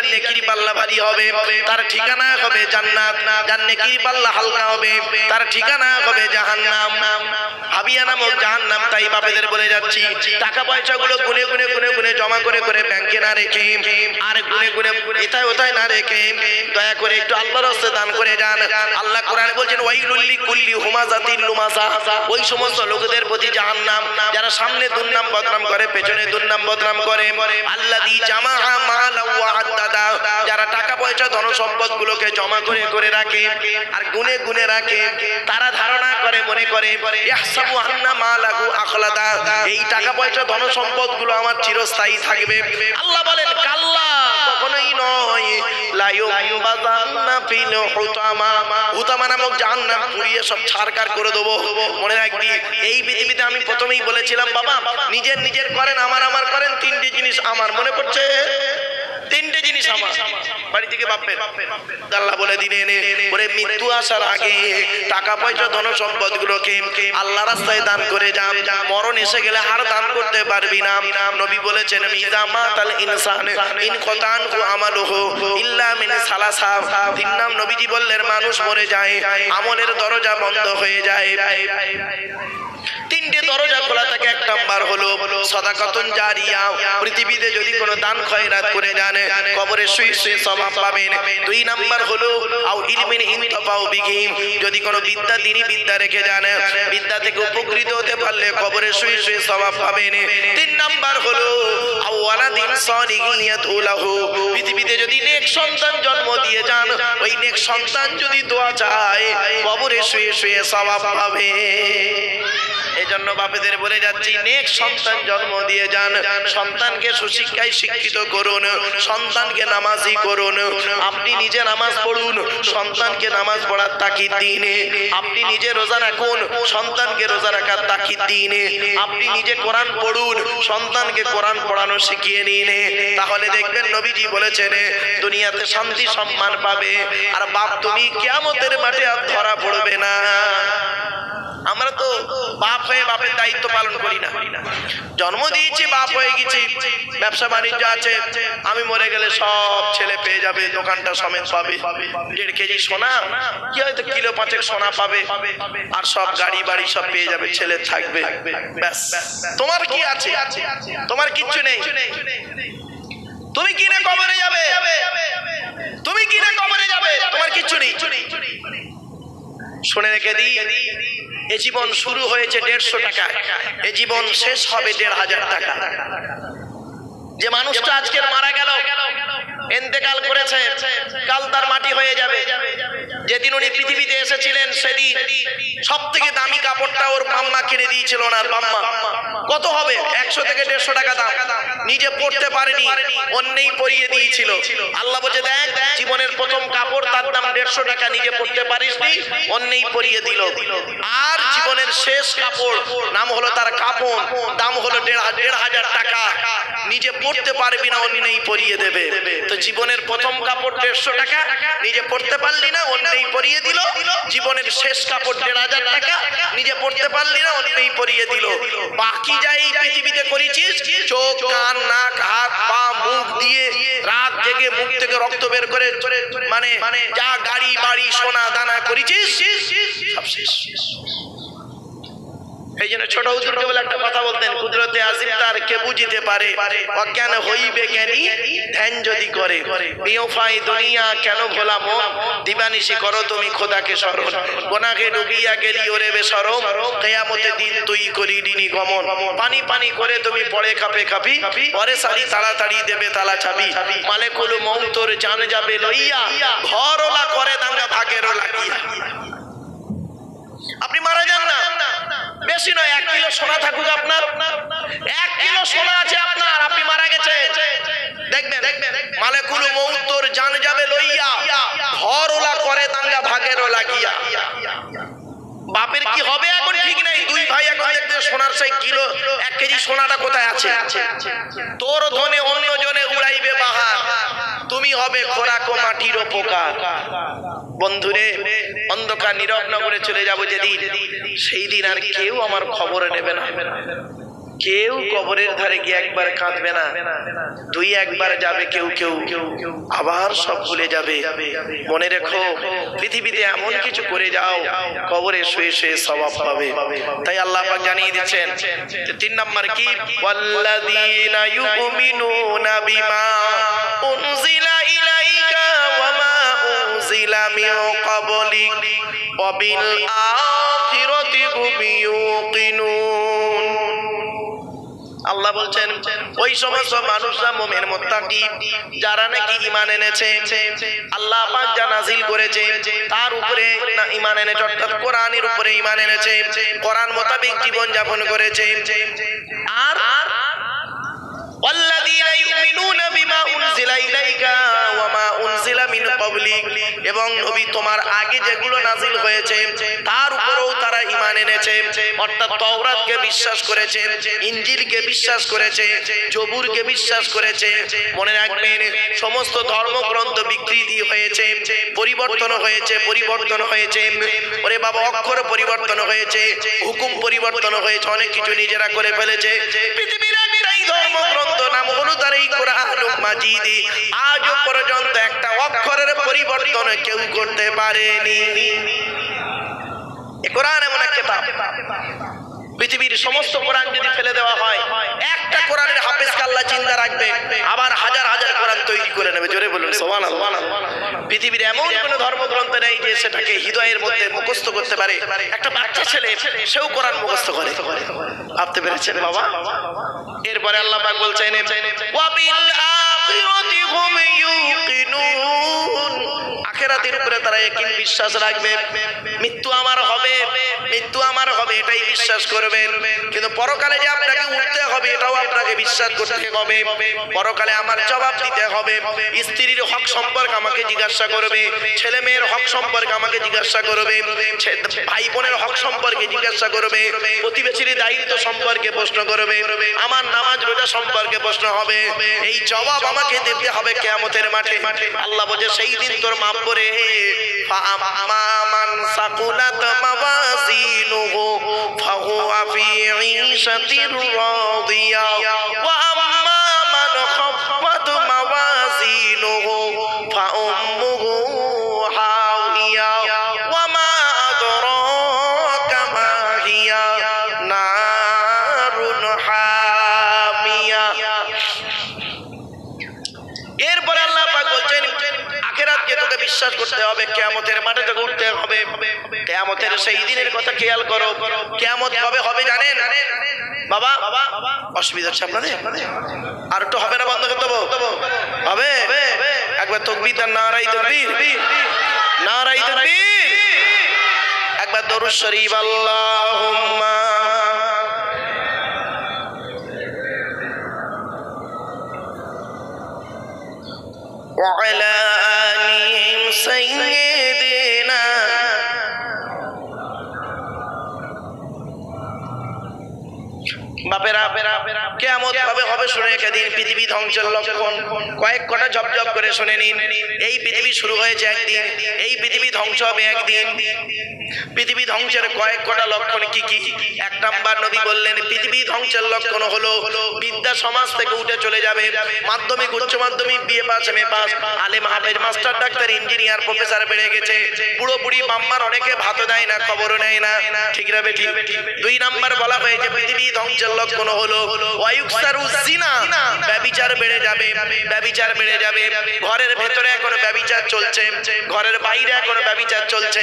যার নেকির পাল্লা ভারী হবে তার ঠিকানা হবে জান্নাত, যার নেকির পাল্লা হালকা হবে তার ঠিকানা হবে জাহান্নাম, হাবিয়া নামক জাহান্নাম। তাই বাপেদের বলে যাচ্ছি, টাকা পয়সাগুলো গুনে গুনে গুনে গুনে জমা করে করে ব্যাংকে না রেখে আর গুনে গুনে এটাই ওটাই না রেখে দয়া করে একটু আল্লাহর রাস্তায় দান করে যান। আল্লাহ কোরআনে বলছেন ওয়াইলুল লিকুল্লি হুমাযাতিন লুমাযা, ওই সমস্ত লোকদের প্রতি জাহান্নাম যারা সামনে দুর্নাম বদনাম করে পেছনে দুর্নাম বদনাম করে। আল্লাযী জামাআ মালাও ওয়া আদ্দাদা, যারা টাকা পয়সা ধন সম্পদ গুলোকে জমা করে করে রাখে আর গুনে গুনে রাখে, তারা ধারণা করে মনে করে ইয়াহসাবু আন্না মালাহু আখলাদা, এই টাকা পয়সা ধন সম্পদ গুলো আমার চিরস্থায়ী থাকবে। আল্লাহ বলেন কাল্লা, কখনোই নয়, লা ইউবাযান্না ফিল হুতামা, হুতামা নামক জাহান্নাম পুড়িয়ে সব ছারকার করে দেবো। মনে রাখবি, এই পৃথিবীতে আমি প্রথমেই বলেছিলাম বাবা নিজের নিজের করেন, আমার আমার করেন, তিনটে জিনিস আমার মনে পড়ছে, তিনটে জিনিস আমার বাড়ি থেকে বাপের। আল্লাহ বলে দিলেন ওরে মৃত্যু আসার আগে টাকা পয়সা ধন সম্পদ গুলোকে আল্লাহ রাস্তায় দান করে যান, মরণ এসে গেলে আর দান করতে পারবি না। নবী বলেছেন ইযা মাতাল ইনসান ইনকাতান আমালুহু ইল্লা মিন সালাসা, তিন নাম নবীজি বললেন মানুষ মরে যায় আমলের দরজা বন্ধ হয়ে যায়। তিনটে দরজা খোলা থাকে, এক নাম্বার হলো সাদাকাতুন জারিয়া, পৃথিবীতে যদি কোনো দান খয়রাত করে যান কবরে শুয়ে শুয়ে সওয়াব পাবেন। দুই নাম্বার হলো আও ইলমিন ইনতাফাউ বিহি, যদি কোনো বিদ্যা দ্বীনি বিদ্যা রেখে যান, বিদ্যা থেকে উপকৃত হতে পারলে কবরে শুয়ে শুয়ে সওয়াব পাবেন। তিন নাম্বার হলো আও ওয়ালাদিন সালিহিন ইয়াদউ লাহু, পৃথিবীতে যদি নেক সন্তান জন্ম দিয়ে যান, ওই নেক সন্তান যদি দোয়া চায় কবরে শুয়ে শুয়ে সওয়াব পাবে। এজন্য বাপেদের বলে যাচ্ছি নেক সন্তান জন্ম দিয়ে যান, সন্তানকে সুশিক্ষায় শিক্ষিত করুন, সন্তানকে নামাজি করুন। আপনি নিজে নামাজ পড়ুন, সন্তানকে নামাজ পড়ার তাকিদ দিন। আপনি নিজে রোজা রাখুন, সন্তানকে রোজা রাখার তাকিদ দিন। আপনি নিজে কোরআন পড়ুন, সন্তানকে কোরআন পড়ানো শিখিয়ে নিন। তাহলে দেখবেন নবীজি বলেছেন দুনিয়াতে শান্তি সম্মান পাবে, আর বাপ তুমি কিয়ামতের মাঠে আর ধরা পড়বে না। আমরা তো বাপ হয়ে বাপের দায়িত্ব পালন করি না, জন্ম দিয়েছি বাপ হয়ে গেছি, ব্যবসা বাণিজ্য আছে, আমি মরে গেলে সব ছেলে পেয়ে যাবে, দোকানটা সমেত পাবে, 1.5 কেজি সোনা কি হয়তো কিলো 5 সোনা পাবে, আর সব গাড়ি বাড়ি সব পেয়ে যাবে, ছেলে থাকবে, ব্যাস। তোমার কি আছে? তোমার কিচ্ছু নেই। তুমি কি না কবরে যাবে, তুমি কি না কবরে যাবে, তোমার কিচ্ছু নেই। শুনে রেখে দিই, এ জীবন শুরু হয়েছে 150 টাকায়, এ জীবন শেষ হবে 1500 টাকা। যে মানুষটা আজকে মারা গেল, ইন্তেকাল করেছে, কাল তার মাটি হয়ে যাবে। যেদিন উনি পৃথিবীতে এসেছিলেন সেদিন সব থেকে দামি কাপড়টা ওর মাম্মা কিনে দিয়েছিল, ওনার মাম্মা। কত হবে? 100 থেকে 150 টাকা দাম। নিজে পড়তে পারেনি, অন্যই পরিয়ে দিয়েছিল। আল্লাহ বলছে দেখ, জীবনের প্রথম কাপড় তার দাম 150 টাকা, নিজে পড়তে পারিসনি, অন্যই পরিয়ে দিল। আর জীবনের শেষ কাপড় নাম হলো তার কাপড়, দাম হলো 1500 টাকা, নিজে পড়তে পারবি না, অন্যই পরিয়ে দেবে। তো জীবনের প্রথম কাপড় 150 টাকা, নিজে পড়তে পারলি না, অন্যই পরিয়ে দিল। জীবনের শেষ কাপড় 1500 টাকা, নিজে পড়তে পারলি না, অন্যই পরিয়ে দিল। বাকি যা এই পৃথিবীতে করেছিস, চোখ কান নাক হাত পা মুখ দিয়ে রাত জেগে মুখ থেকে রক্ত বের করে মানে যা গাড়ি বাড়ি সোনা দানা করেছিস সব শেষ। এই জন্য ছোট হুজুর কেবল একটা কথা বলতেন, কুদরতে আজিম তার কে বুঝিতে পারে, অজ্ঞান হইবে জ্ঞানী ধ্যান যদি করে। বিয়ফাই দুনিয়া কেন ভোলা মন, দিবানিশি করো তুমি খোদাকে স্মরণ। গোনাহে ডুবিয়া গেলি ওরে বেশরম, কিয়ামতে দিন তুই করি দিনি গমন। পানি পানি করে তুমি পড়ে কাপে কাপি, পরে সারি তাড়াতাড়ি দেবে তালা চাবি। মালেকুল মউতর জান যাবে লইয়া, ঘরওয়ালা করে দাঙ্গা ভাগেরও লাগিয়া। আপনি মারা যান না, বেশি নয় 1 কিলো সোনা থাকুক আপনার, 1 কিলো সোনা আছে আপনার, আপনি মারা গেছে, দেখবেন মালেকুল মউতর জান যাবে লইয়া, ঘরওয়ালা করে দাঙ্গা ভাগেরও লাগিয়া। বাপের কি হবে এখন ঠিক নাই, 2 ভাই এখন দেখতে সোনার সেই কিলো 1 কেজি সোনাটা কোথায় আছে। তোর ধনে অন্য জনে উড়াইবে বাহার, তুমি হবে খোরাক ও মাটির পোকা। বন্ধুরে, অন্ধকার নীরব নগরে চলে যাব যেদিন, সেই দিন আর কেউ আমার খবর নেবে না, কেউ কবরের ধারে গিয়ে একবার কাঁদবে না, দুই একবার যাবে কেউ কেউ, আবার সব ভুলে যাবে। মনে রেখো, পৃথিবীতে এমন কিছু করে যাও, কবরে শুয়ে শুয়ে সওয়াব পাবে। তাই আল্লাহ পাক জানিয়ে দিচ্ছেন 3 নম্বর কি, ওয়াল্লাযীনা ইউমিনুনা বিমা উনজিলা ইলাইকা ওয়া মা উনজিলা মিন ক্বাবলিক ওয়া বিল আখিরাতি হুম ইউকিনুন। আল্লাহ বলছেন ওই সমস্ত মানুষরা মুমিন মুত্তাকি যারা নাকি ঈমান এনেছে, আল্লাহ পাক যা নাযিল করেছে তার উপরে ঈমান এনেছে, অর্থাৎ কোরআনের উপরে ঈমান এনেছে, কোরআন মোতাবেক জীবন যাপন করেছে। আর ওয়াল্লাযীনা ইউমিনুনা বিমা উনজিলা ইলাইকা ওয়া মা উনজিলা মিন ক্বাবলিক, এবং নবী তোমার আগে যেগুলো নাযিল হয়েছে তার উপরেও তারা ঈমান এনেছে, অর্থাৎ তাওরাতকে বিশ্বাস করেছে, ইনজিলকে বিশ্বাস করেছে, জবুরকে বিশ্বাস করেছে। মনে রাখবেন, সমস্ত ধর্মগ্রন্থ বিকৃতি হয়েছে, পরিবর্তন হয়েছে, ওরে বাবা, অক্ষর পরিবর্তন হয়েছে, হুকুম পরিবর্তন হয়েছে, অনেক কিছু নিজেরা করে ফেলেছে। পৃথিবীর একটাই ধর্মগ্রন্থ, নাম হলো তার এই কোরআনুল মাজিদ। আজও পর্যন্ত একটা অক্ষরের পরিবর্তন কেউ করতে পারেনি। এই কোরআন এমন একটা কিতাব, পৃথিবীর সমস্ত কোরআন যদি ফেলে দেওয়া হয়, একটা কোরআনের হাফেজকে আল্লাহ জিন্দা রাখবে, আবার হাজার হাজার কোরআন তৈরি করে নেবে। জোরে বলুন সুবহানাল্লাহ। পৃথিবীর এমন কোন ধর্মগ্রন্থ নেই যে সেটাকে হৃদয়ের মধ্যে মুখস্থ করতে পারে। একটা বাচ্চা ছেলে সেও কোরআন মুখস্থ করে। ভাবতে পেরেছেন বাবা? এরপরে আল্লাহ পাক বলছেন ওয়া বিল আখিরাতি হুম ইউকিনুন, আখিরাতের উপরে তারা ইয়াকিন বিশ্বাস রাখবে। মৃত্যু আমার হবে, মৃত্যু আমার হবে, এটাই বিশ্বাস করবেন। কিন্তু পরকালে যে আপনাকে উঠতে হবে এটাও আপনাকে বিশ্বাস করতে হবে। পরকালে আমার জবাব দিতে হবে। স্ত্রীর হক সম্পর্কে আমাকে জিজ্ঞাসা করবে, ছেলে মেয়ের হক সম্পর্কে আমাকে জিজ্ঞাসা করবে, ভাই বোনের হক সম্পর্কে জিজ্ঞাসা করবে, প্রতিবেশীর দায়িত্ব সম্পর্কে প্রশ্ন করবে, আমার নামাজ রোজা সম্পর্কে প্রশ্ন হবে। এই জবাব আমাকে দিতে হবে কিয়ামতের মাঠে। আল্লাহ বলে সেই দিন তোর মাপ করে ফাআম্মা মান সাকুলাত মাওয়াজিনুহু ফাহুয়া ফি ঈশাতির রাদিয়া ওয়া আম্মা মান খাফফাত মাওয়াজিনুহু ফাউম্মুহু হাওিয়া ওয়া মা আদরাকা মা হিয়া নারুন হামিয়া। এরপরে আল্লাহ পাক বলছেন আখিরাতকে তোকে বিশ্বাস করতে হবে, কিয়ামতের মাঠে তোকে উঠতে হবে। কিয়ামতের সেই দিনের কথা খেয়াল করো। কিয়ামত কবে হবে জানেন বাবা? অসুবিধা হচ্ছে আপনাদের? আর একটু হবে না, বন্ধ করতে হবে? একবার তাকবীর আর নারায়ে তাকবীর, নারায়ে তাকবীর, একবার দরুদ শরীফ আল্লাহুম্মা وعلى آلهم سيدنا বাপেরা কিয়ামত কবে হবে শুনে একদিন পৃথিবী ধ্বংসের লক্ষণ কয়েক কটা ঝপঝপ করে শুনে নিন। এই পৃথিবী শুরু হয়েছে একদিন, এই পৃথিবী ধ্বংস হবে একদিন। পৃথিবী ধ্বংসের কয়েক কটা লক্ষণ কি কি? 1 নাম্বার নবী বললেন পৃথিবী ধ্বংসের লক্ষণ হলো বিদ্যা সমাজ থেকে উঠে চলে যাবে। মাধ্যমিক, উচ্চ মাধ্যমিক, বিএ পাস, এমএ পাস, আলেম, হাফেজ, মাস্টার, ডাক্তার, ইঞ্জিনিয়ার, প্রফেসর বেড়ে গেছে। বুড়ো বুড়ি বাম্মার অনেকে ভাত দেয় না, খবরও নেয় না, ঠিক না বেঠিক? 2 নাম্বার বলা হয়েছে পৃথিবী ধ্বংসের লক্ষণ হলো ওয়ায়ুকসারুজ জিনা, ব্যভিচার বেড়ে যাবে, ব্যভিচার বেড়ে যাবে। ঘরের ভেতরে এখন ব্যভিচার চলছে, ঘরের বাইরে এখন ব্যভিচার চলছে।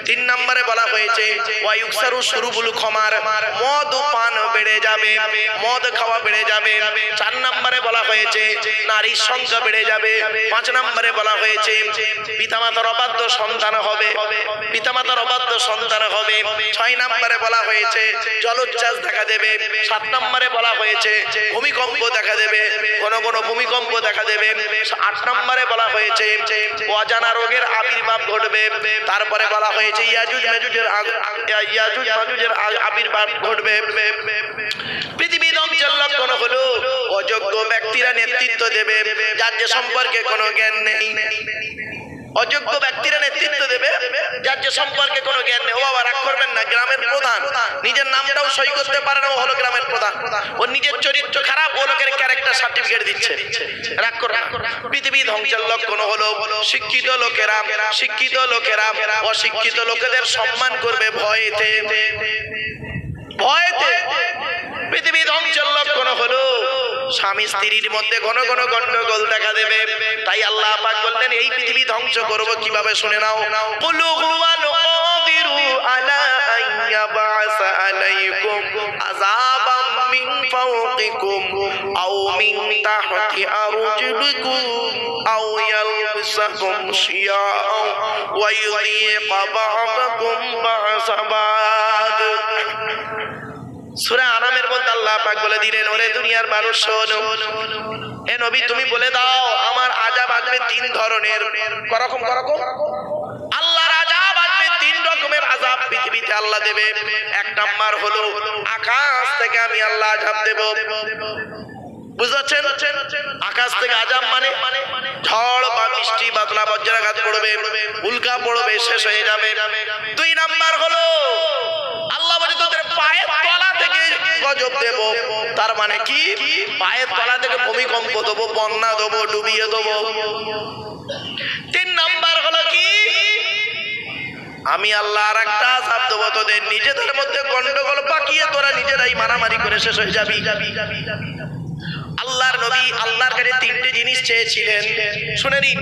3 নম্বরে বলা হয়েছে ওয়ায়ুকসারু শুরুবুল খমার, মদ পান বেড়ে যাবে, মদ খাওয়া বেড়ে যাবে। 4 নম্বরে বলা হয়েছে নারীর সংখ্যা বেড়ে যাবে। 5 নম্বরে বলা হয়েছে পিতামাতার অবাধ্য সন্তান হবে, পিতামাতার অবাধ্য সন্তান হবে। 6 নম্বরে বলা হয়েছে জলোচ্ছ্বাস দেখা দেবে। 7 নম্বরে বলা হয়েছে ভূমিকম্প দেখা দেবে, কোন কোন ভূমিকম্প দেখা দেবে। 8 নম্বরে বলা হয়েছে অজানা রোগের আবির্ভাব ঘটবে। তারপরে বলা হয়েছে ইয়াজুজ মাজুজের আবির্ভাব ঘটবে। পৃথিবী ধ্বংসের লক্ষণ হলো অযোগ্য ব্যক্তিরা নেতৃত্ব দেবে, যার যে সম্পর্কে কোনো জ্ঞান নেই। অযোগ্য ব্যক্তিরা নেতৃত্ব দেবে, যার যে সম্পর্কে কোনো জ্ঞান নেই। ও বাবা রাগ করবেন না, গ্রামের প্রধান নিজের নামটাও সই করতে পারে না, ও হলো গ্রামের প্রধান। ওর নিজের চরিত্র খারাপ, ও লোকের ক্যারেক্টার সার্টিফিকেট দিচ্ছে। রাগ করবেন না। পৃথিবী ধ্বংসের লক্ষণ হলো শিক্ষিত লোকেরা অশিক্ষিত লোকেদের সম্মান করবে ভয়েতে। পৃথিবী ধ্বংসের লক্ষণ হলো স্বামী স্ত্রীর মধ্যে ঘন ঘন গন্ডগোল দেখা দেবে। তাই আল্লাহ পাক বললেন এই পৃথিবী ধ্বংস করব কিভাবে, শুনে নাও। কুলু হুয়াল কাদিরু আলা আইয়াবাসা আলাইকুম আযাবাম মিন ফাওকিকুম আও মিন তাহতি আরজুলিকুম আও ইয়ালবিসাকুম শিয়াআন ওয়া ইউযীকা বা'দাকুম বা'সা বা'দ। সূরা আনামের মধ্যে আল্লাহ পাক বলে দিলেন, ওরে দুনিয়ার মানুষ শোনো, এ নবী তুমি বলে দাও আমার আযাব আসবে তিন ধরনের। করকম আল্লাহর আযাব আসবে তিন রকমের আযাব পৃথিবীতে আল্লাহ দেবে। এক নাম্বার হলো আকাশ থেকে আমি আল্লাহ আযাব দেব। বুঝাচ্ছেন? আকাশ থেকে আযাব মানে ঝড় বা বৃষ্টি বাদলা বজ্রাঘাত পড়বে, উল্কা পড়বে, শেষ হয়ে যাবে। দুই নাম্বার হলো আল্লাহ বলে তোদের পায়ের তলা থেকে গজব দেব। তার মানে কি? পায়ের তলা থেকে ভূমিকম্প দেবো, বন্যা দেবো, ডুবিয়ে দেবো। তিন নাম্বার হলো কি? আমি আল্লাহ আর একটা আযাব দেবো, তোদের নিজেদের মধ্যে গন্ডগোল পাকিয়ে তোরা নিজেরাই মারামারি করে শেষ হয়ে যাবি। আল্লাহর নবী আল্লাহর কাছে তিনটে জিনিস চেয়েছিলেন, শুনে নিন।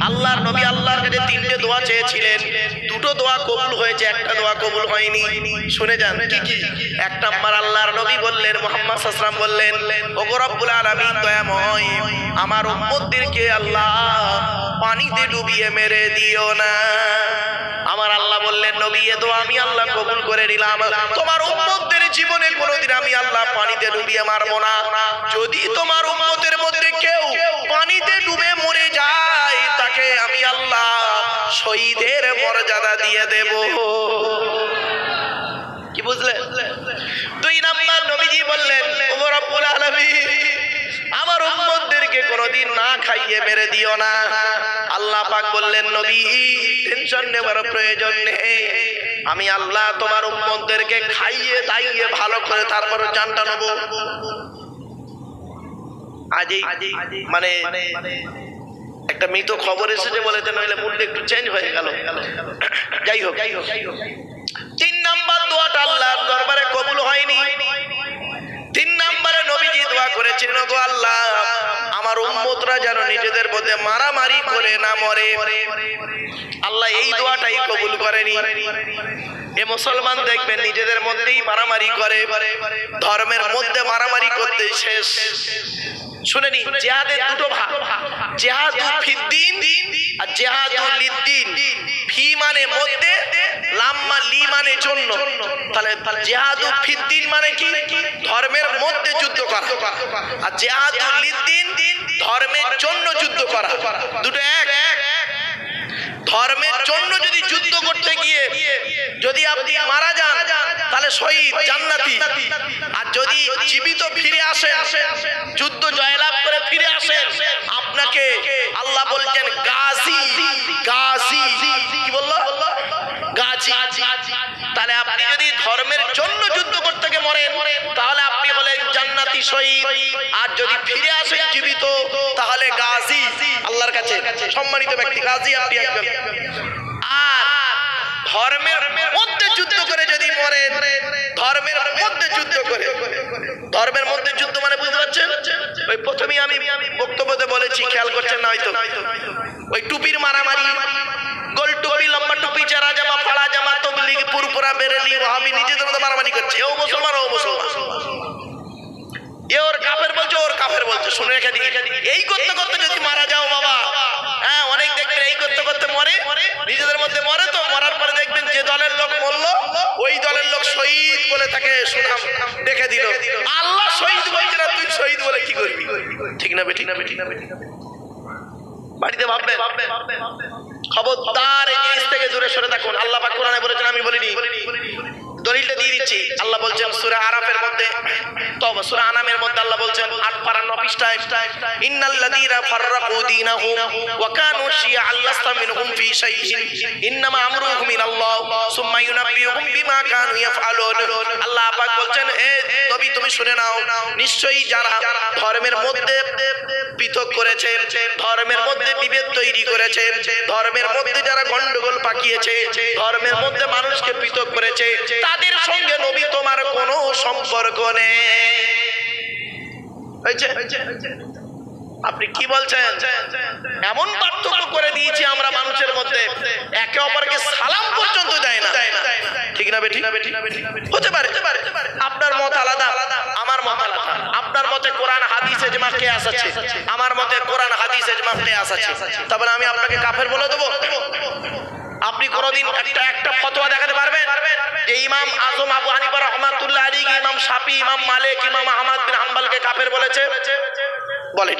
আল্লাহর নবী আল্লাহর কাছে তিনটে দোয়া চেয়েছিলেন, দুটো দোয়া কবুল হয়েছে, একটা দোয়া কবুল হয়নি। শুনে যান কি কি। এক নাম্বার আল্লাহর নবী বললেন, মুহাম্মদ সাল্লাল্লাহু আলাইহি ওয়াসাল্লাম বললেন, ওগো রব্বুল আলামিন দয়াময়, আমার উম্মতদেরকে আল্লাহ পানিতে ডুবিয়ে মেরে দিও না। আমার আল্লাহ বললেন, নবী এ দোয়া আমি আল্লাহ কবুল করে নিলাম। তোমার উম্মতদের জীবনে কোনোদিন আমি আল্লাহ পানিতে ডুবিয়ে মারবো না। যদি তোমার উম্মতের মধ্যে কেউ পানিতে ডুবে মরে যায়, তাকে আমি আল্লাহ শহীদের মর্যাদা দিয়ে দেব। কি বুঝলে? দুই নাম্বার নবীজি বললেন, ওগো রব্বুল আলামিন, আমার উম্মতদেরকে কোনোদিন না খাইয়ে মেরে দিও না। আল্লাহ পাক বললেন, নবী টেনশন নেবার প্রয়োজন নেই, আমি আল্লাহ তোমার উম্মতদেরকে খাইয়ে দাইয়ে ভালো করে তারপর জানটা নেব। আজই মানে একটা মৃত খবর এসেছে বলেছে, নইলে মুডটা একটু চেঞ্জ হয়ে গেল। যাই হোক, তিন নাম্বার দোয়াটা আল্লাহর দরবারে কবুল হয়নি। তিন নম্বরে নবীজি দোয়া করেছিলেন, ওগো আল্লাহ আমার উম্মতরা যেন নিজেদের মধ্যে মারামারি করে না মরে। আল্লাহ এই দোয়াটাই কবুল করেনি। এ মুসলমান দেখবেন নিজেদের মধ্যেই মারামারি করে, ধর্মের মধ্যে মারামারি করতে শেষ। শুনেনি, জিহাদের দুটো ভাগ, জিহাদু ফিদ্দিন আর জিহাদু লিদ্দিন। ফি মানে মধ্যে, লাম্মা লি মানে জন্য। তাহলে জিহাদু ফিদ্দিন মানে কি? ধর্মের মধ্যে যুদ্ধ করা। আর জিহাদু লিদ্দিন ধর্মের জন্য যুদ্ধ করা। দুটো এক। ধর্মের জন্য যদি যুদ্ধ করতে গিয়ে যদি আপনি মারা যান, তাহলে শহীদ জান্নাতি। আর যদি জীবিত ফিরে আসেন, যুদ্ধ জয়লাভ করে ফিরে আসেন, আপনাকে আল্লাহ বলছেন গাজী। গাজী কি বললো? গাজী। তাহলে আপনি যদি ধর্মের জন্য যুদ্ধ করতে গিয়ে মরেন, তাহলে আপনি হলেন জান্নাতি শহীদ। আর যদি ফিরে আসেন জীবিত, তাহলে গাজী, আল্লাহর কাছে সম্মানিত ব্যক্তি গাজী আপনি একজন। আর ধর্মের মধ্যে যুদ্ধ করে যদি মরেন, ধর্মের মধ্যে যুদ্ধ করে, ধর্মের মধ্যে যুদ্ধ মানে বুঝতে পারছেন? ওই প্রথমেই আমি বক্তব্যতে বলেছি, খেয়াল করছেন না হয়তো, ওই টুপির মারামারি, গোল টুপি, লম্বা টুপি, চারা জামা, ফাড়া জামা, তবলিগ, পুরপুরা, বেরেলি, ওয়াহাবি, নিজেদের মধ্যে মারামারি করছে। ও মুসলমান, ও মুসলমান, এ ওর কাফের বলছে, ওর কাফের বলছে। শুনে রেখে দিই, এই করতে করতে যদি মারা যাও বাবা, হ্যাঁ অনেক দেখবেন এই করতে করতে মরে, নিজেদের মধ্যে মরে। তো মরার পরে দেখবেন যে দলের লোক মরলো, ওই দলের লোক শহীদ বলে তাকে সুনাম দেখে দিল। আল্লাহ শহীদ বলছে না, তুই শহীদ বলে কি করবি? ঠিক না বেঠিক? বাড়িতে ভাববেন, খবরদার এই জিনিস থেকে দূরে সরে থাকুন। আল্লাহ পাক কোরআনে বলেছেন, আমি বলিনি, দলিলটা দিয়ে দিচ্ছি। আল্লাহ বলছেন সূরা আরাফের মধ্যে, তওবা সূরা আনামের মধ্যে আল্লাহ বলছেন ৮ পারা ৯ পৃষ্ঠায়, ইন্নাল্লাযীনা ফাররাকু দীনাহুম ওয়া কানু শিয়া'আন লাস্তা মিনহুম ফী শাইইন ইন্নামা আমরুহুম ইলাল্লাহ সুম্মা ইউনাব্বিউহুম বিমা কানু ইয়াফআলুন। আল্লাহ পাক বলছেন, এ নবী তুমি শুনে নাও, নিশ্চয়ই যারা ধর্মের মধ্যে পৃথক করেছে, ধর্মের মধ্যে বিভেদ তৈরি করেছে, ধর্মের মধ্যে যারা গন্ডগোল পাকিয়েছে, ধর্মের মধ্যে মানুষকে পৃথক করেছে, তাদের সঙ্গে নবী তোমার কোনো সম্পর্ক নেই। আপনি কি বলছেন? এমন পার্থক্য করে দিয়েছি আমরা মানুষের মধ্যে, একে অপরকে সালাম পর্যন্ত দেয় না। ঠিক না বেঠিক? হতে পারে আপনার মত আলাদা, আমার মত আলাদা। আপনার মতে কোরআন হাদিসে ইজমা কিয়াস আছে, আমার মতে কোরআন হাদিসে ইজমা কিয়াস আছে। তারপরে আমি আপনাকে কাফের বলে দেবো? আপনি কোনদিন একটা ফতোয়া দেখাতে পারবেন যে ইমাম আজম আবু হানিফা রাহমাতুল্লাহ আলাইহি, ইমাম শাফি, ইমাম মালিক, ইমাম আহমদ বিন হাম্বলকে কাফের বলেছে? বলেন।